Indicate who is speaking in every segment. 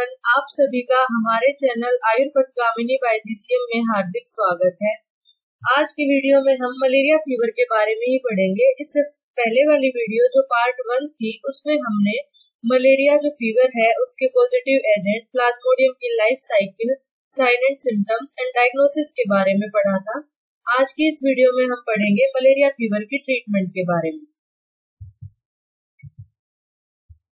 Speaker 1: Everyone, आप सभी का हमारे चैनल आयुर्पथगामिनी बाय जीसीएम में हार्दिक स्वागत है। आज की वीडियो में हम मलेरिया फीवर के बारे में ही पढ़ेंगे। इससे पहले वाली वीडियो जो पार्ट 1 थी उसमें हमने मलेरिया जो फीवर है उसके पॉजिटिव एजेंट, प्लाज्मोडियम की life cycle, sign and symptoms and diagnosis के बारे में पढ़ा था। आज की इस वीडियो में हम पढ़ेंगे मलेरिया फीवर की ट्रीटमेंट के बारे में।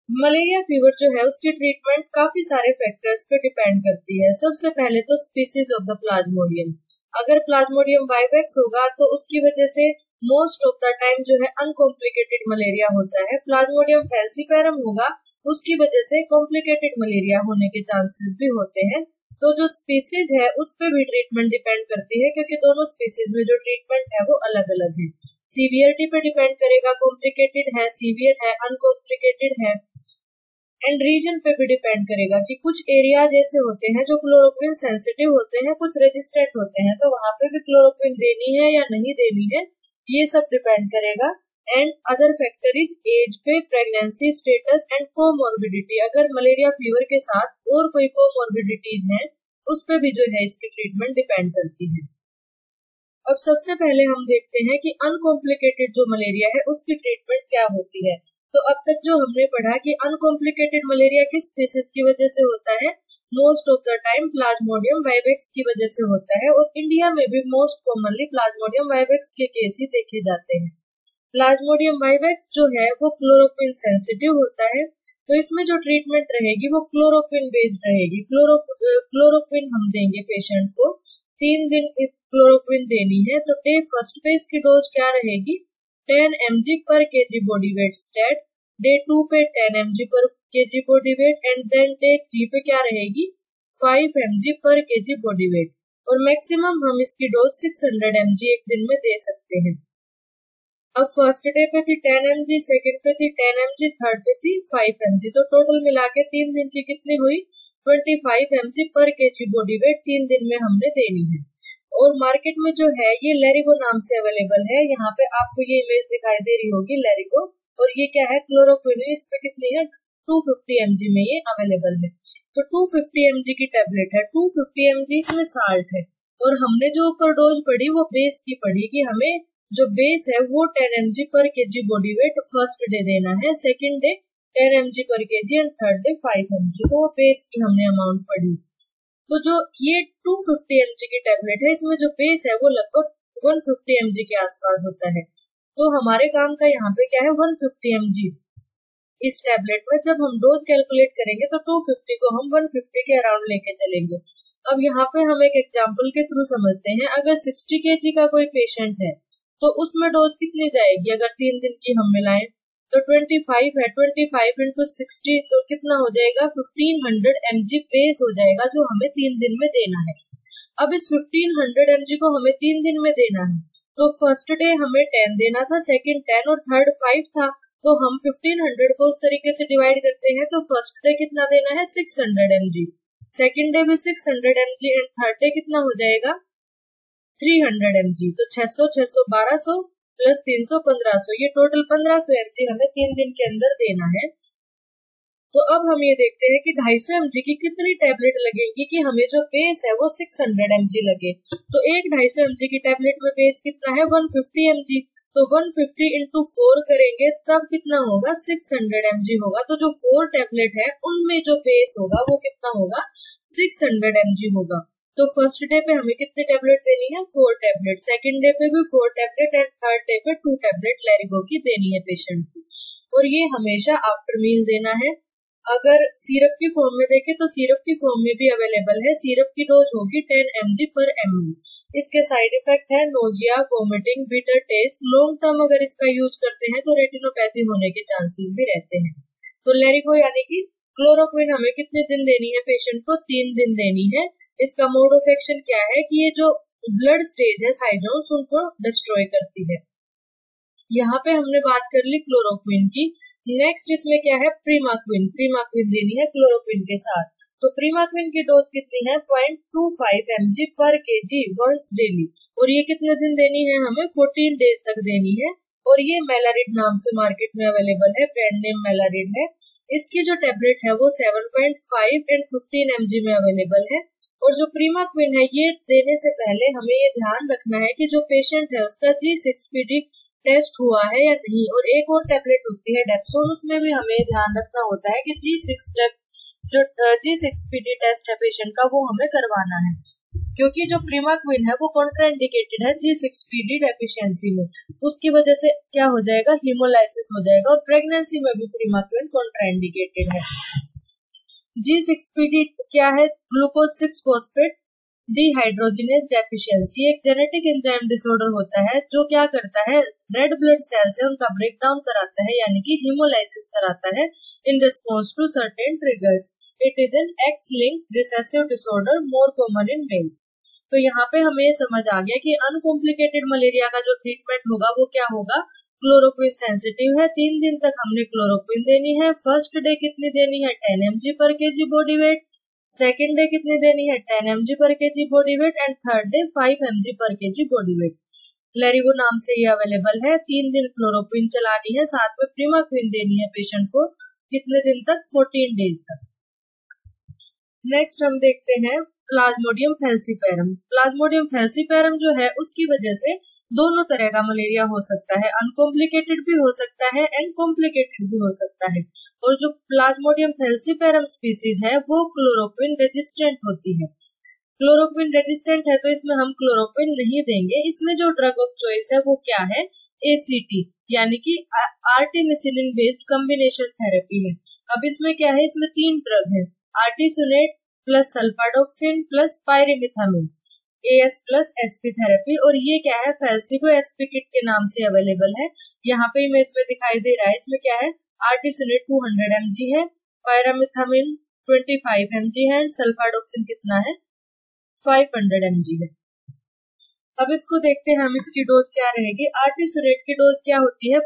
Speaker 1: मलेरिया फीवर जो है उसकी ट्रीटमेंट काफी सारे फैक्टर्स पे डिपेंड करती है। सबसे पहले तो स्पीसीज ऑफ द प्लाज्मोडियम। अगर प्लाज्मोडियम वाइवेक्स होगा तो उसकी वजह से मोस्ट ऑफ द टाइम जो है अनकॉम्प्लिकेटेड मलेरिया होता है। प्लाज्मोडियम फैल्सीपैरम होगा उसकी वजह से कॉम्प्लिकेटेड मलेरिया होने के चांसेस भी होते हैं। तो जो स्पीसीज है उस पे भी ट्रीटमेंट डिपेंड करती है, क्योंकि दोनों स्पीसीज में जो ट्रीटमेंट है वो अलग अलग है। सीवियरिटी पे डिपेंड करेगा, कॉम्प्लिकेटेड है, सीवियर है, अनकॉम्प्लिकेटेड है, एंड रीजन पे भी डिपेंड करेगा कि कुछ एरिया जैसे होते हैं जो क्लोरोक्विन सेंसिटिव होते हैं, कुछ रेजिस्टेंट होते हैं, तो वहां पे भी क्लोरोक्विन देनी है या नहीं देनी है, ये सब डिपेंड करेगा। And other factor is age पे, प्रेगनेंसी स्टेटस एंड कोमॉर्बिडिटी। अगर मलेरिया फीवर के साथ और कोई कोमॉर्बिडिटीज हैं उस पे भी जो है इसकी ट्रीटमेंट डिपेंड करती है। अब सबसे पहले हम देखते हैं कि अनकॉम्प्लिकेटेड जो मलेरिया है उसकी ट्रीटमेंट क्या होती है। तो अब तक जो हमने पढ़ा कि अनकॉम्प्लिकेटेड मलेरिया किस स्पीसीज की वजह से होता है, most of the time Plasmodium vivax की वजह से होता है, और इंडिया में भी मोस्ट कॉमनली प्लाज्मोडियम वाइवेक्स के केस ही देखे जाते हैं। प्लाज्मोडियम वाइवेक्स जो है वो क्लोरोक्विन सेंसिटिव होता है, तो इसमें जो ट्रीटमेंट रहेगी वो क्लोरोक्विन बेस्ड रहेगी। क्लोरोक्विन हम देंगे पेशेंट को, 3 दिन क्लोरोक्विन देनी है। तो डे फर्स्ट पे इसकी डोज क्या रहेगी, 10 mg per KG body weight stat, day 2 पे 10 mg per KG body weight, and then day 3 पे क्या रहेगी 5 mg per KG body weight, और मैक्सिमम हम इसकी डोज 600 mg एक दिन में दे सकते हैं। अब फर्स्ट डे पे थी 10 mg, सेकंड पे थी 10 mg, थर्ड पे थी 5 mg, तो टोटल मिला के 3 दिन की कितनी हुई 25 mg per KG body wait 3 दिन में हमने देनी है। और मार्केट में जो है ये लेरिगो नाम से अवेलेबल है। यहाँ पे आपको ये इमेज दिखाई दे रही होगी लेरिगो, और ये क्या है क्लोरोक्विन, इस पे कितनी है 250 mg में ये अवेलेबल है। तो 250 mg की टेबलेट है, 250 mg इसमें साल्ट है, और हमने जो ऊपर डोज पढ़ी वो बेस की पढ़ी कि हमें जो बेस है वो 10 mg per KG body weight first day देना है, second day 10 mg per KG and third day 5 mg। तो वो बेस की हमने अमाउंट पढ़ी। तो जो ये 250 mg की टेबलेट है इसमें जो बेस है वो लगभग 150 mg के आसपास होता है। तो हमारे काम का यहाँ पे क्या है 150 mg इस टेबलेट में जब हम डोज कैलकुलेट करेंगे तो 250 को हम 150 के अराउंड लेके चलेंगे। अब यहाँ पे हम एक एग्जाम्पल के थ्रू समझते हैं। अगर 60 kg का कोई पेशेंट है तो उसमें डोज कितनी जाएगी, अगर 3 दिन की हम मिलाएं तो 25 है, 25 into 60 तो कितना हो जाएगा 1500 mg बेस हो जाएगा जो हमें 3 दिन में देना है। अब इस 1500 mg को हमें 3 दिन में देना है, तो फर्स्ट डे हमें 10 देना था, सेकंड 10 और थर्ड 5 था, तो हम 1500 को उस तरीके से डिवाइड करते हैं। तो फर्स्ट डे कितना देना है 600 mg, सेकंड डे भी 600 mg, एंड थर्ड डे कितना हो जाएगा 300 mg। तो 600 600 1200 प्लस 300 1500, ये टोटल 1500 mg हमें 3 दिन के अंदर देना है। तो अब हम ये देखते हैं कि 250 mg की कितनी टेबलेट लगेगी कि हमें जो बेस है वो 600 mg लगे। तो एक 250 mg की टेबलेट में बेस कितना है 150 mg, तो 150 into 4 करेंगे तब कितना होगा 600 mg होगा। तो जो 4 टेबलेट है उनमें जो बेस होगा वो कितना होगा 600 mg होगा। तो फर्स्ट डे पे हमें कितनी टेबलेट देनी है 4 टेबलेट, सेकंड डे पे भी 4 टेबलेट, एंड थर्ड डे पे 2 टेबलेट लेरिगो की देनी है पेशेंट को, और ये हमेशा आफ्टर मील देना है। अगर सिरप की फॉर्म में देखें तो सिरप की फॉर्म में भी अवेलेबल है। सिरप की डोज होगी 10 mg पर ml। इसके साइड इफेक्ट है nausea, vomiting, bitter taste. Long term अगर इसका यूज करते हैं तो रेटिनोपैथी होने के चांसेस भी रहते हैं। तो लेरिगो यानी कि क्लोरोक्विन हमें कितने दिन देनी है पेशेंट को 3 दिन देनी है। इसका मोड ऑफ एक्शन क्या है कि ये जो ब्लड स्टेज है साइजोन्स उनको डिस्ट्रॉय करती है। यहाँ पे हमने बात कर ली क्लोरोक्विन की। नेक्स्ट इसमें क्या है प्रीमाक्विन, प्रीमाक्विन देनी है क्लोरोक्विन के साथ। तो प्रीमाक्विन की डोज कितनी है 0.25 mg per KG once daily, और ये कितने दिन देनी है हमें 14 डेज तक देनी है। और ये मेलारिड नाम से मार्केट में अवेलेबल है, ब्रांड नेम मेलारिड है। इसकी जो टेबलेट है वो 7.5 एंड 15 mg में अवेलेबल है। और जो प्रीमाक्विन है ये देने से पहले हमें ये ध्यान रखना है कि जो पेशेंट है उसका G6PD टेस्ट हुआ है या नहीं। और एक और टेबलेट होती है डेप्सोन, उसमें भी हमें ध्यान रखना होता है कि G6PD टेस्ट है पेशेंट का वो हमें करवाना है, क्योंकि जो प्रीमाक्विन है वो कॉन्ट्राइंडिकेटेड है G6PD डेफिशिएंसी में। उसकी वजह से क्या हो जाएगा, हीमोलाइसिस हो जाएगा। और प्रेगनेंसी में भी प्रीमाक्विन कॉन्ट्राइंडिकेटेड है। G6PD क्या है, ग्लूकोज 6 फॉस्फेट डिहाइड्रोजिनेज डेफिशिएंसी एक जेनेटिक एंजाइम डिसऑर्डर होता है जो क्या करता है, रेड ब्लड सेल्स है उनका ब्रेकडाउन कराता है, यानी कि हीमोलाइसिस कराता है in response to certain triggers. It is an X linked recessive disorder more common in males. तो यहाँ पे हमें समझ आ गया कि अनकॉम्प्लिकेटेड मलेरिया का जो ट्रीटमेंट होगा वो क्या होगा, क्लोरोक्विन सेंसिटिव है। 3 दिन तक हमने क्लोरोक्विन देनी है। फर्स्ट डे कितनी देनी है, 10 mg पर kg body weight. Second day कितनी देनी है, 10 mg पर kg body weight. And third day 5 mg पर kg बॉडी वेट। लेरिगो नाम से ये अवेलेबल है। 3 दिन क्लोरोक्विन चलानी है, साथ में प्रीमाक्विन देनी है पेशेंट को। कितने दिन तक, 14 डेज तक। नेक्स्ट हम देखते हैं प्लाज्मोडियम फैल्सीपैरम। प्लाज्मोडियम फैल्सीपैरम जो है उसकी वजह से दोनों तरह का मलेरिया हो सकता है, अनकॉम्प्लिकेटेड भी हो सकता है एंड कॉम्प्लिकेटेड भी हो सकता है। और जो प्लाज्मोडियम फैल्सीपैरम स्पीसीज है वो क्लोरोक्विन रेजिस्टेंट होती है। क्लोरोक्विन रेजिस्टेंट है तो इसमें हम क्लोरोक्विन नहीं देंगे। इसमें जो ड्रग ऑफ चॉइस है वो क्या है, ACT यानी कि आर्टिमिसिनिन बेस्ड कॉम्बिनेशन थेरेपी है। अब इसमें क्या है, इसमें 3 ड्रग है, artesunate plus sulfadoxine plus pyrimethamine, AS plus SP therapy. और ये क्या है, फैल्सिगो SP किट के नाम से अवेलेबल है। यहाँ पे इमेज में दिखाई दे रहा है। इसमें क्या है, आर्टिसुनेट 200 mg है, पायरामिथामिन 25 mg है, सल्फाडोक्सिन कितना है, 500 mg है। अब इसको देखते हैं हम, इसकी डोज क्या रहेगी। आर्टिसुनेट की डोज क्या होती है,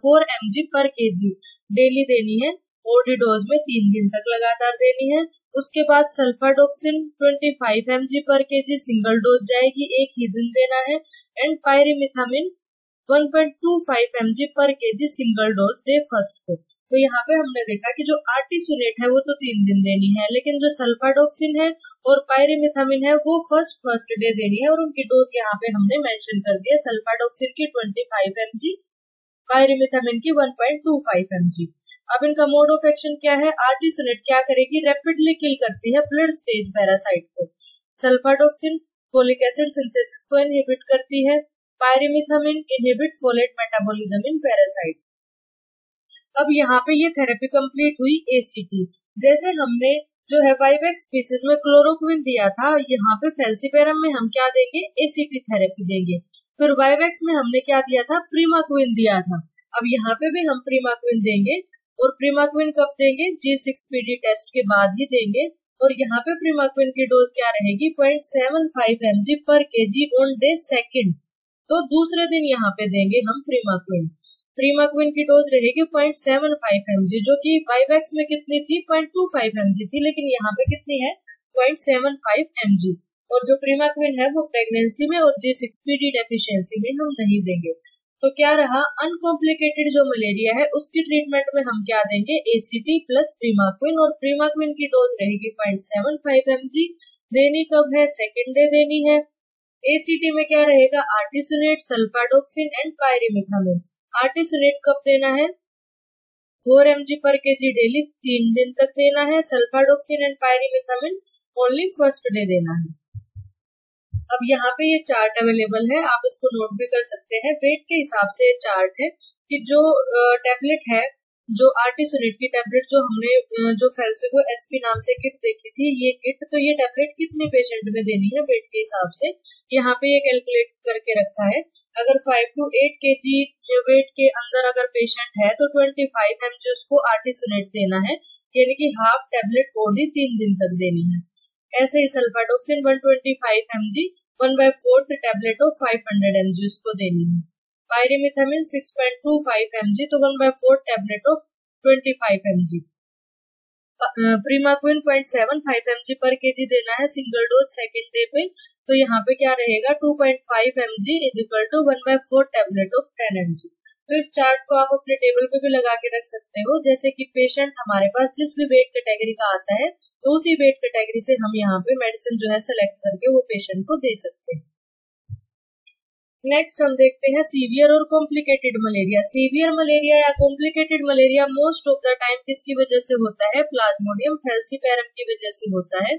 Speaker 1: 4 mg पर kg डेली देनी है। ओडी डोज में 3 दिन तक लगातार देनी है। उसके बाद सल्फाडोक्सिन 25 mg पर kg सिंगल डोज जाएगी, एक ही दिन देना है। एंड पायरिमिथामिन 1.25 mg पर kg single dose day first को। तो यहाँ पे हमने देखा कि जो आर्टिसुनेट है वो तो 3 दिन देनी है, लेकिन जो सल्फाडोक्सिन है और पायरिमिथामिन है वो फर्स्ट डे देनी है। और उनकी डोज यहाँ पे हमने मेंशन कर दी है, सल्फाडोक्सिन की 25 mg, पायरिमिथामिन की 1.25 mg। अब इनका मोड ऑफ एक्शन क्या है, आर्टिसुनेट क्या करेगी, रैपिडली किल करती है ब्लड स्टेज पैरासाइट को। सल्फाडोक्सिन फोलिक एसिड सिंथेसिस को इनहिबिट करती है। Pyrimethamine inhibit folate metabolism in parasites. अब यहाँ पे ये थेरेपी कंप्लीट हुई ACT। जैसे हमने जो है वाइवेक्स स्पीसीज में क्लोरोक्विन दिया था, यहाँ पे फैल्सीपैरम में हम क्या देंगे, ACT थेरेपी देंगे। फिर वाइवेक्स में हमने क्या दिया था, प्रीमाक्विन दिया था। अब यहाँ पे भी हम प्रीमाक्विन देंगे। और प्रीमाक्विन कब देंगे, G6PD टेस्ट के बाद ही देंगे। और यहाँ पे प्रीमाक्विन की डोज क्या रहेगी, 0.75 mg पर kg ऑन डे सेकेंड। तो दूसरे दिन यहाँ पे देंगे हम प्रीमाक्विन। प्रीमाक्विन की डोज रहेगी 0.75 mg, जो कि वाइवेक्स में कितनी थी, 0.25 mg थी, लेकिन यहाँ पे कितनी है, 0.75 mg। और जो प्रीमाक्विन है वो प्रेगनेंसी में और G6PD डेफिशिएंसी में हम नहीं देंगे। तो क्या रहा, अनकॉम्प्लिकेटेड जो मलेरिया है उसकी ट्रीटमेंट में हम क्या देंगे, ACT प्लस प्रीमाक्विन। और प्रीमाक्विन की डोज रहेगी 0.75 mg। देनी कब है, सेकेंड डे देनी है। ACT में क्या रहेगा, आर्टिसुनेट, सल्फाडोक्सिन एंड पायरिमिथामिन। आर्टिसुनेट कब देना है, 4 mg पर kg डेली 3 दिन तक देना है। सल्फाडोक्सिन एंड पायरिमिथामिन ओनली फर्स्ट डे देना है। अब यहाँ पे ये चार्ट अवेलेबल है, आप इसको नोट भी कर सकते हैं। वेट के हिसाब से ये चार्ट है कि जो टेबलेट है, जो आर्टिसुनेट की टेबलेट जो हमने जो फैल्सिगो SP नाम से किट देखी थी, ये किट, तो ये टेबलेट कितने पेशेंट में देनी है वेट के हिसाब से यहाँ पे ये कैलकुलेट करके रखा है। अगर 5 to 8 kg वेट के अंदर अगर पेशेंट है तो 25 mg उसको आर्टिसुनेट देना है, यानी कि हाफ टेबलेट बॉडी 3 दिन तक देनी है। ऐसे ही सल्फाडोक्सिन 125 mg 1/4 टेबलेट ऑफ 500 mg उसको देनी है। पायरिमिथामिन 6.25 mg, तो 1/4 tablet of 25 mg। प्रीमाक्विन 0.75 mg per KG देना है सिंगल डोज सेकेंड डे पे। तो यहाँ पे क्या रहेगा 2.5 mg is equal to 1/4 tablet of 10 mg। तो इस चार्ट को आप अपने टेबल पे भी लगा के रख सकते हो। जैसे कि पेशेंट हमारे पास जिस भी वेट कैटेगरी का आता है तो उसी वेट कैटेगरी से हम यहाँ पे मेडिसिन जो है सेलेक्ट करके वो पेशेंट को दे सकते हैं। नेक्स्ट हम देखते हैं सीवियर और कॉम्प्लिकेटेड मलेरिया। सीवियर मलेरिया या complicated malaria most of the time किसकी वजह से होता है? प्लाज्मोडियम फैल्सीपैरम की वजह से होता है।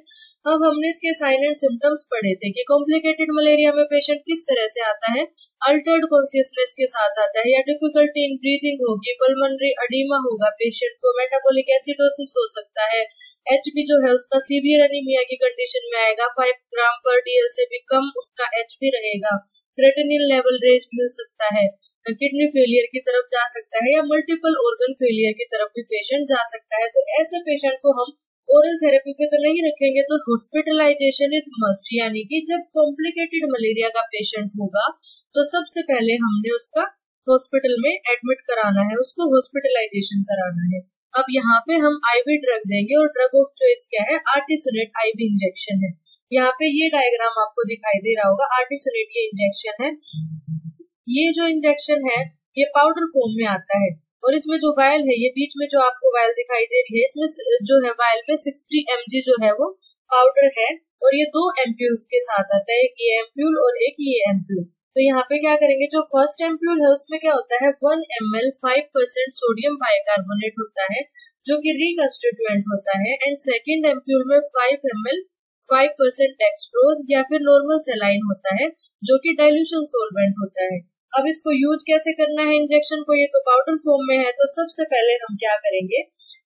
Speaker 1: अब हमने इसके साइन एंड सिम्टम्स पढ़े थे कि कॉम्प्लिकेटेड मलेरिया में पेशेंट किस तरह से आता है, अल्टर्ड कॉन्शियसनेस के साथ आता है या डिफिकल्टी इन ब्रीदिंग होगी, पल्मोनरी एडिमा होगा, पेशेंट को मेटाबॉलिक एसिडोसिस हो सकता है, एचबी जो है उसका सीवियर एनीमिया की कंडीशन में आएगा, 5 ग्राम पर डीएल से भी कम उसका एचबी रहेगा, क्रेटिनिन लेवल रेज मिल सकता है, किडनी फेलियर की तरफ जा सकता है या मल्टीपल ऑर्गन फेलियर की तरफ भी पेशेंट जा सकता है। तो ऐसे पेशेंट को हम ओरल थेरेपी पे तो नहीं रखेंगे, तो हॉस्पिटलाइजेशन इज मस्ट। यानी कि जब कॉम्प्लिकेटेड मलेरिया का पेशेंट होगा तो सबसे पहले हमने उसका हॉस्पिटल में एडमिट कराना है, उसको हॉस्पिटलाइजेशन कराना है। अब यहाँ पे हम आईवी ड्रग देंगे और ड्रग ऑफ चॉइस क्या है? आर्टिसोनेट आईवी इंजेक्शन है। यहाँ पे ये डायग्राम आपको दिखाई दे रहा होगा, आर्टिसोनेट ये इंजेक्शन है। ये जो इंजेक्शन है ये पाउडर फॉर्म में आता है और इसमें जो वायल है, ये बीच में जो आपको वायल दिखाई दे रही है, इसमें जो है वायल पे 60 mg जो है वो पाउडर है और ये 2 एम्प्यूल्स के साथ आता है, एक ये एम्प्यूल और एक ये एम्प्यूल। तो यहाँ पे क्या करेंगे, जो फर्स्ट एम्प्यूल है उसमें क्या होता है 1 ml 5% सोडियम बाइकार्बोनेट होता है जो कि रिकंस्टिट्यूएंट होता है, एंड सेकेंड एम्प्यूल में 5 ml 5% डेक्सट्रोज या फिर नॉर्मल सेलाइन होता है जो कि डाइल्यूशन सोलवेंट होता है। अब इसको यूज कैसे करना है इंजेक्शन को? ये तो पाउडर फॉर्म में है, तो सबसे पहले हम क्या करेंगे,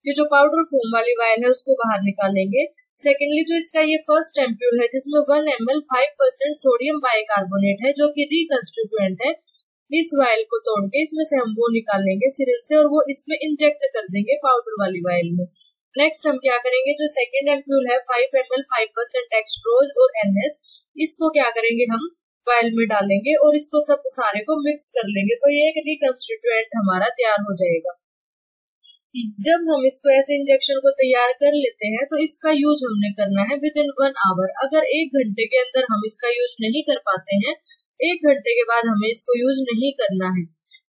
Speaker 1: ये जो पाउडर फॉर्म वाली वायल है उसको बाहर निकालेंगे। सेकेंडली जो इसका ये फर्स्ट एम्प्यूल है जिसमें 1 ml 5% सोडियम बाइकार्बोनेट है जो कि रिकंस्टिट्यूएंट है, इस वायल को तोड़ के इसमें से हम वो निकालेंगे सिरिंज से और वो इसमें इंजेक्ट कर देंगे पाउडर वाली वायल में। नेक्स्ट हम क्या करेंगे, जो सेकेंड एम्प्यूल है 5 ml 5% डेक्सट्रोज और NS, इसको क्या करेंगे हम वायल में डालेंगे और इसको सब सारे को मिक्स कर लेंगे, तो ये एक रिकंस्टिट्यूएंट हमारा तैयार हो जाएगा। जब हम इसको ऐसे इंजेक्शन को तैयार कर लेते हैं तो इसका यूज हमने करना है विद इन 1 आवर। अगर 1 घंटे के अंदर हम इसका यूज नहीं कर पाते हैं, 1 घंटे के बाद हमें इसको यूज नहीं करना है,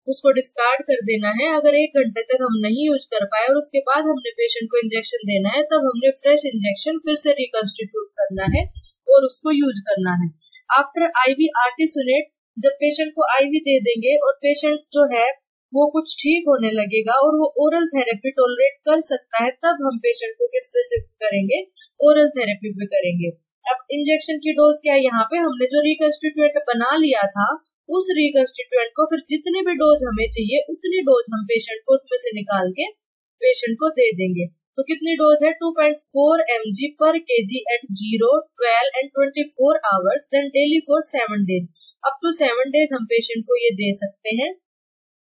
Speaker 1: उसको डिस्कार्ड कर देना है। अगर 1 घंटे तक हम नहीं यूज कर पाए और उसके बाद हमने पेशेंट को इंजेक्शन देना है, तब हमने फ्रेश इंजेक्शन फिर से रिकंस्टिट्यूट करना है और उसको यूज करना है। आफ्टर आईवी आर्टिसोनेट, जब पेशेंट को आईवी दे देंगे और पेशेंट जो है वो कुछ ठीक होने लगेगा और वो ओरल थेरेपी टॉलरेट कर सकता है, तब हम पेशेंट को किस पे शिफ्ट करेंगे? ओरल थेरेपी पे करेंगे। अब इंजेक्शन की डोज क्या है, यहाँ पे हमने जो रिकंस्टिट्यूएंट बना लिया था उस रिकंस्टिट्यूएंट को फिर जितनी भी डोज हमें चाहिए उतनी डोज हम पेशेंट को उसमें से निकाल के पेशेंट को दे देंगे। तो कितनी डोज है? 2.4 mg पर kg at 0, 12 and 24 hours, then daily for 7 days. Up to 7 days हम पेशेंट को ये दे सकते हैं।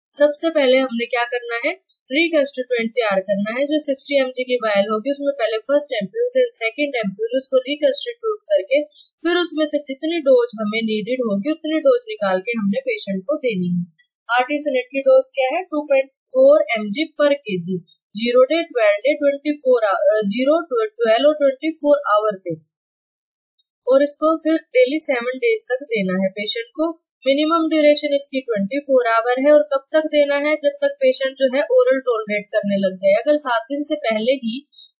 Speaker 1: सबसे पहले हमने क्या करना है, रिकंस्टिट्यूएंट तैयार करना है। जो 60 mg की वायल होगी उसमें पहले first ampoule then second ampoule, उसको रिकंस्टिट्यूट करके फिर उसमें से जितनी डोज हमें नीडेड होगी उतनी डोज निकाल के हमने पेशेंट को देनी है। आर्टिसोनेट की डोज क्या है? 2.4 mg पर kg, 0 डे, 12 डे, 0, 12 और 24 आवर पे, और इसको फिर डेली 7 डेज तक देना है पेशेंट को। मिनिमम ड्यूरेशन इसकी 24 आवर है और कब तक देना है? जब तक पेशेंट जो है ओरल टॉलरेट करने लग जाए। अगर 7 दिन से पहले ही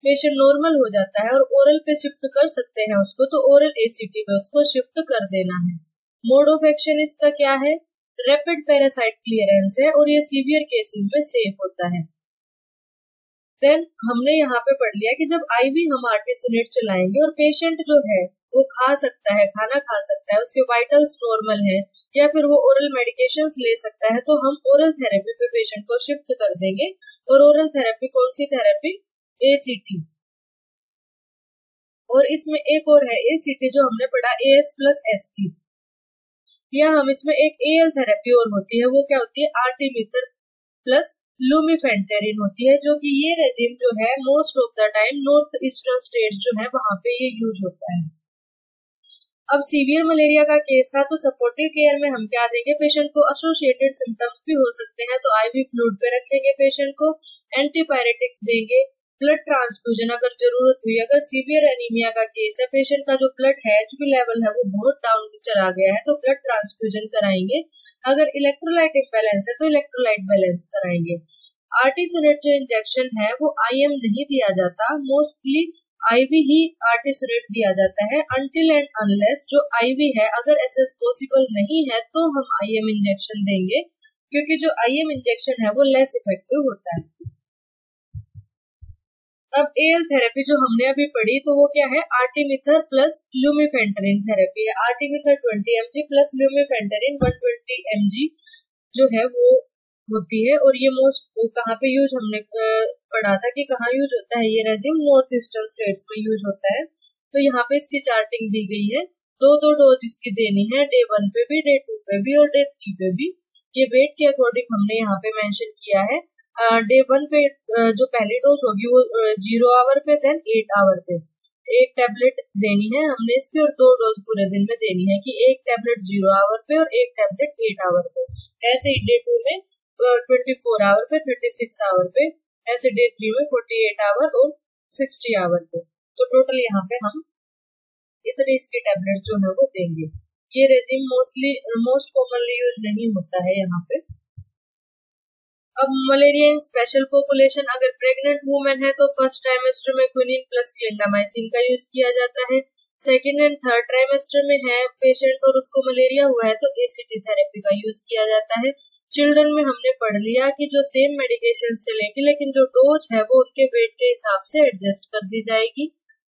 Speaker 1: पेशेंट नॉर्मल हो जाता है और ओरल पे शिफ्ट कर सकते हैं उसको, तो ओरल एसीटी पे उसको शिफ्ट कर देना है। मोड ऑफ एक्शन इसका क्या है? रैपिड पैरासाइट क्लियरेंस है और ये सीवियर केसेस में सेफ होता है। देन हमने यहाँ पे पढ़ लिया कि जब आईवी हम आर्टिसोनेट चलाएंगे और पेशेंट जो है वो खा सकता है, खाना खा सकता है, उसके वाइटल्स नॉर्मल है या फिर वो ओरल मेडिकेशंस ले सकता है, तो हम ओरल थेरेपी पे पेशेंट को शिफ्ट कर देंगे। और ओरल थेरेपी कौन सी थेरेपी? एसीटी। और इसमें एक और है एसीटी जो हमने पढ़ा AS प्लस SP, या हम इसमें एक AL थेरेपी और होती है, वो क्या होती है? आर्टिमिथर प्लस लुमिफेंटेरिन होती है, जो कि ये रेजिम जो है most of the time north eastern states जो है वहां पे ये यूज होता है। अब सीवियर मलेरिया का केस था तो सपोर्टिव केयर में हम क्या देंगे पेशेंट को? एसोसिएटेड सिम्टम्स भी हो सकते हैं तो आईवी फ्लूइड पे रखेंगे पेशेंट को, एंटीपायरेटिक्स देंगे, ब्लड ट्रांसफ्यूजन अगर जरूरत हुई, अगर सीवियर एनीमिया का केस है, पेशेंट का जो ब्लड है HB लेवल है वो बहुत डाउन चला गया है, तो ब्लड ट्रांसफ्यूजन कराएंगे। अगर इलेक्ट्रोलाइट इम्बैलेंस है तो इलेक्ट्रोलाइट बैलेंस कराएंगे। आर्टीसोनेट जो इंजेक्शन है वो IM नहीं दिया जाता, मोस्टली IV ही आर्टीसोनेट दिया जाता है अनटिल एंड अनलेस जो IV है अगर SS पॉसिबल नहीं है तो हम IM इंजेक्शन देंगे, क्योंकि जो IM इंजेक्शन है वो लेस इफेक्टिव होता है। अब AL थेरेपी जो हमने अभी पढ़ी तो वो क्या है, आर्टिमिथर प्लस ल्यूमिफेंटरिन थेरेपी है। आर्टिमिथर 20 mg प्लस ल्यूमिफेंटरिन 120 mg जो है वो होती है। और ये मोस्ट कहाँ पे यूज हमने पढ़ा था कि कहाँ यूज होता है ये रेजिम, नॉर्थ ईस्टर्न स्टेट्स में यूज होता है। तो यहाँ पे इसकी चार्टिंग दी गई है, दो डोज इसकी देनी है, डे 1 पे भी, डे 2 पे भी और डे 3 पे भी। ये वेट के अकॉर्डिंग हमने यहाँ पे मेंशन किया है। डे 1 पे जो पहली डोज होगी वो 0 आवर पे, देन 8 आवर पे एक टैबलेट देनी है हमने इसकी, और 2 डोज पूरे दिन में देनी है कि एक टैबलेट 0 आवर पे और एक टैबलेट 8 आवर पे। ऐसे ही डे 2 में 24 आवर पे, 36 आवर पे, ऐसे डे 3 में 48 आवर और 60 आवर पे। तो टोटल यहाँ पे हम इतने इसके टैबलेट्स जो है वो देंगे। ये रेजिम मोस्ट कॉमनली यूज नहीं होता है यहाँ पे। अब मलेरिया इन स्पेशल पॉपुलेशन, अगर प्रेग्नेंट वुमेन है तो फर्स्ट ट्राइमेस्टर में क्विनिन प्लस क्लिंडामाइसिन का यूज किया जाता है। सेकेंड एंड थर्ड ट्राइमेस्टर में है पेशेंट और उसको मलेरिया हुआ है तो ACT थेरेपी का यूज किया जाता है। चिल्ड्रन में हमने पढ़ लिया कि जो सेम मेडिकेशन चलेगी लेकिन जो डोज है वो उनके वेट के हिसाब से एडजस्ट कर दी जाएगी।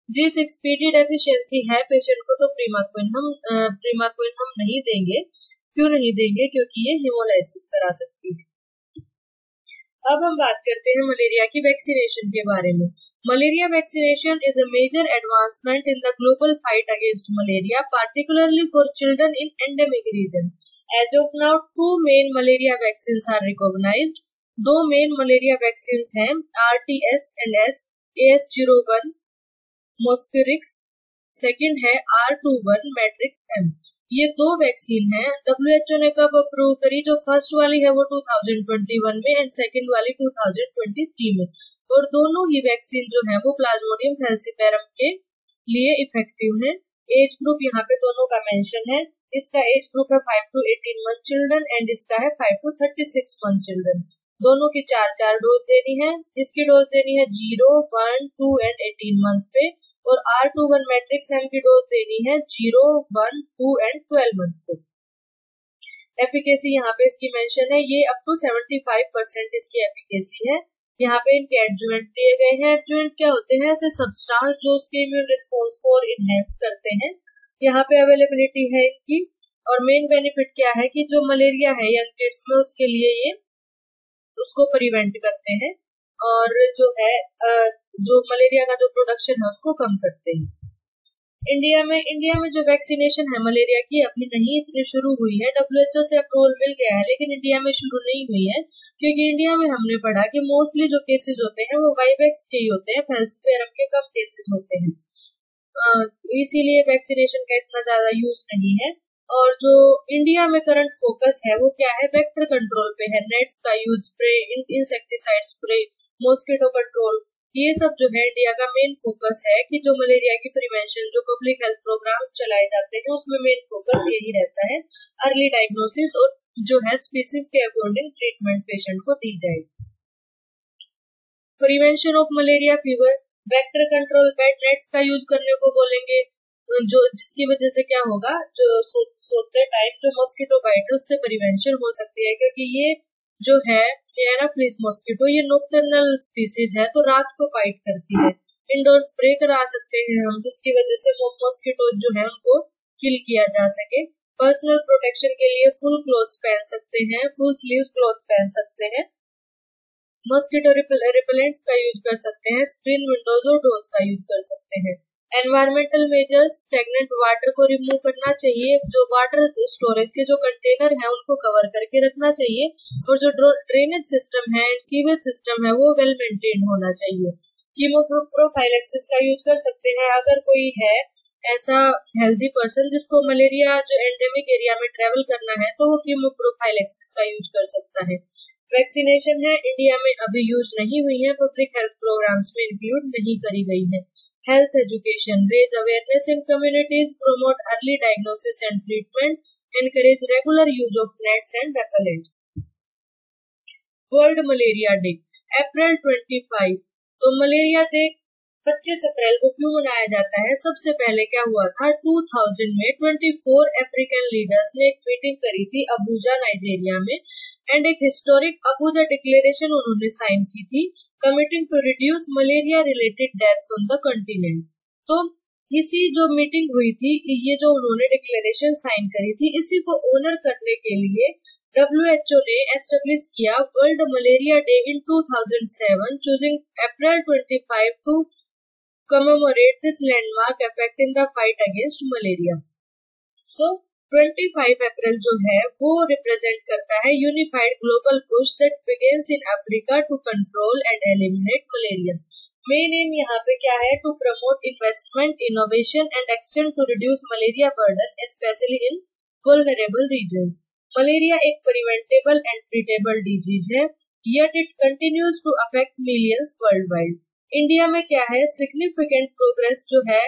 Speaker 1: G6PD डेफिशिएंसी है पेशेंट को तो प्रीमाक्विन हम नहीं देंगे। क्यों नहीं देंगे? क्योंकि ये हीमोलाइसिस करा सकती है। अब हम बात करते हैं मलेरिया की वैक्सीनेशन के बारे में। Malaria vaccination is a major advancement in the global fight against malaria, particularly for children in endemic region. As of now, 2 main malaria vaccines are recognized. 2 main malaria vaccines हैं, RTS&S, AS01 Mosquirix, second है R21 Matrix M। ये 2 vaccine है। WHO ने कब approve करी? जो first वाली है वो 2021 में एंड सेकंड वाली 2023 में। और दोनों ही वैक्सीन जो है वो प्लाज्मोडियम फैल्सिपेरम के लिए इफेक्टिव है। एज ग्रुप यहाँ पे दोनों का मेंशन है। इसका एज ग्रुप है 5 to 18 मंथ चिल्ड्रन एंड इसका है 5 to 36 मंथ चिल्ड्रन। दोनों की 4 डोज देनी है। इसकी डोज देनी है 0, 1, 2 एंड 18 मंथ पे, और R21 मैट्रिक्स M की डोज देनी है 0, 1, 2 एंड 12 मंथ पे। एफिकेसी यहाँ पे इसकी मेंशन है, ये अप टू 75% इसकी एफिकेसी है। यहाँ पे इनके एडजुवेंट दिए गए हैं। एडजुवेंट क्या होते हैं? ऐसे सब्सटेंस जो उसके इम्यून रिस्पॉन्स को और इनहेंस करते हैं। यहाँ पे अवेलेबिलिटी है इनकी। और मेन बेनिफिट क्या है कि जो मलेरिया है यंग किड्स में उसके लिए ये उसको प्रिवेंट करते हैं, और जो है जो मलेरिया का जो प्रोडक्शन है उसको कम करते हैं। इंडिया में जो वैक्सीनेशन है मलेरिया की अभी नहीं इतनी शुरू हुई है। WHO से अप्रूवल मिल गया है लेकिन इंडिया में शुरू नहीं हुई है, क्योंकि इंडिया में हमने पढ़ा कि मोस्टली जो केसेस होते हैं वो वाइवेक्स के ही होते हैं, फैल्सिपेरम के कम केसेस होते हैं। इसीलिए वैक्सीनेशन का इतना ज्यादा यूज नहीं है। और जो इंडिया में करंट फोकस है वो क्या है? वेक्टर कंट्रोल पे है। नेट्स का use, spray, insecticide spray, mosquito control, ये सब जो है इंडिया का मेन फोकस है कि जो मलेरिया की प्रिवेंशन जो पब्लिक हेल्थ प्रोग्राम चलाए जाते हैं उसमें मेन फोकस यही रहता है। अर्ली डायग्नोसिस और जो है स्पीसीज के अकॉर्डिंग ट्रीटमेंट पेशेंट को दी जाएगी। Prevention of malaria fever, vector control, bed nets का यूज करने को बोलेंगे, जो जिसकी वजह से क्या होगा, जो सोते टाइम जो मॉस्किटो बाइट है उससे प्रिवेंशन हो सकती है, क्योंकि ये जो है एनाफ्लिस मॉस्किटो ये नॉकटर्नल स्पीसीज है तो रात को बाइट करती है। इंडोर स्प्रे करा सकते हैं हम, जिसकी वजह से मॉस्किटो जो है उनको किल किया जा सके। पर्सनल प्रोटेक्शन के लिए फुल क्लोथ्स पहन सकते हैं, फुल स्लीव क्लोथ्स पहन सकते हैं। मॉस्किटो रिपेलेंट्स का यूज कर सकते हैं, स्क्रीन विंडोज और डोर्स का यूज कर सकते हैं। एनवायरमेंटल मेजर्स, स्टैग्नेंट वाटर को रिमूव करना चाहिए, जो वाटर स्टोरेज के जो कंटेनर हैं उनको कवर करके रखना चाहिए, और जो ड्रेनेज सिस्टम है, सीवेज सिस्टम है वो वेल मेंटेन होना चाहिए। कीमोप्रोफाइलेक्सिस का यूज कर सकते हैं, अगर कोई है ऐसा हेल्दी पर्सन जिसको मलेरिया जो एंडेमिक एरिया में ट्रेवल करना है तो वो कीमोप्रोफाइलेक्सिस का यूज कर सकता है। वैक्सीनेशन है इंडिया में अभी यूज नहीं हुई है, पब्लिक हेल्थ प्रोग्राम्स में इंक्लूड नहीं करी गई है। Health education, raise awareness in communities, promote early diagnosis and treatment, encourage regular use of nets and repellents. World malaria day April 25। तो मलेरिया डे 25 अप्रैल को क्यों मनाया जाता है? सबसे पहले क्या हुआ था, 2000 में 24 अफ्रीकन लीडर्स ने एक मीटिंग करी थी अबूजा नाइजीरिया में, एंड एक हिस्टोरिक अबूजा डिक्लेरेशन उन्होंने साइन की थी, committing to reduce malaria related deaths on the continent. तो इसी जो मीटिंग हुई थी, ये जो उन्होंने डिक्लेरेशन साइन करी थी, इसी को ऑनर करने के लिए WHO ने एस्टेब्लिश किया world malaria day in 2007, choosing April 25 to commemorate this landmark effect in the fight against malaria. So 25 April जो है वो रिप्रेजेंट करता है unified global push that begins in Africa to control and eliminate malaria. Main aim यहाँ पे क्या है, to promote investment, innovation and action to reduce malaria burden specially in vulnerable regions. Malaria एक प्रिवेंटेबल एंड ट्रीटेबल डिजीज है, yet it continues to affect millions worldwide. India में क्या है, significant progress जो है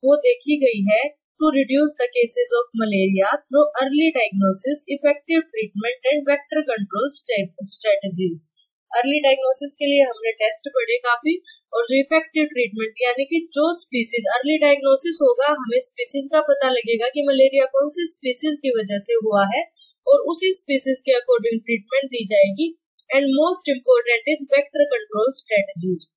Speaker 1: वो देखी गई है to reduce the cases of malaria through early diagnosis, effective treatment and vector control strategy. Early diagnosis के लिए हमने टेस्ट पढ़े काफी, और जो इफेक्टिव ट्रीटमेंट यानी कि जो स्पीसीज अर्ली डायग्नोसिस होगा, हमें स्पीसीज का पता लगेगा कि मलेरिया कौन सी स्पीसीज की वजह से हुआ है, और उसी स्पीसीज के अकॉर्डिंग ट्रीटमेंट दी जाएगी। And most important is vector control strategies.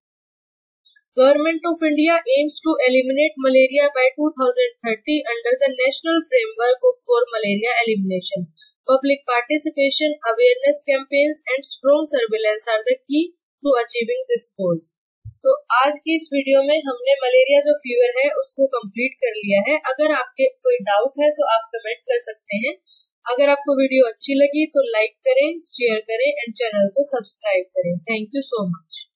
Speaker 1: Government of India aims to eliminate malaria by 2030 under the National Framework for Malaria Elimination. Public participation, awareness campaigns and strong surveillance are the key to achieving this goals. तो आज की इस video में हमने malaria जो fever है उसको complete कर लिया है। अगर आपके कोई डाउट है तो आप कमेंट कर सकते हैं। अगर आपको वीडियो अच्छी लगी तो लाइक करें, शेयर करें एंड चैनल को सब्सक्राइब करें। Thank you so much.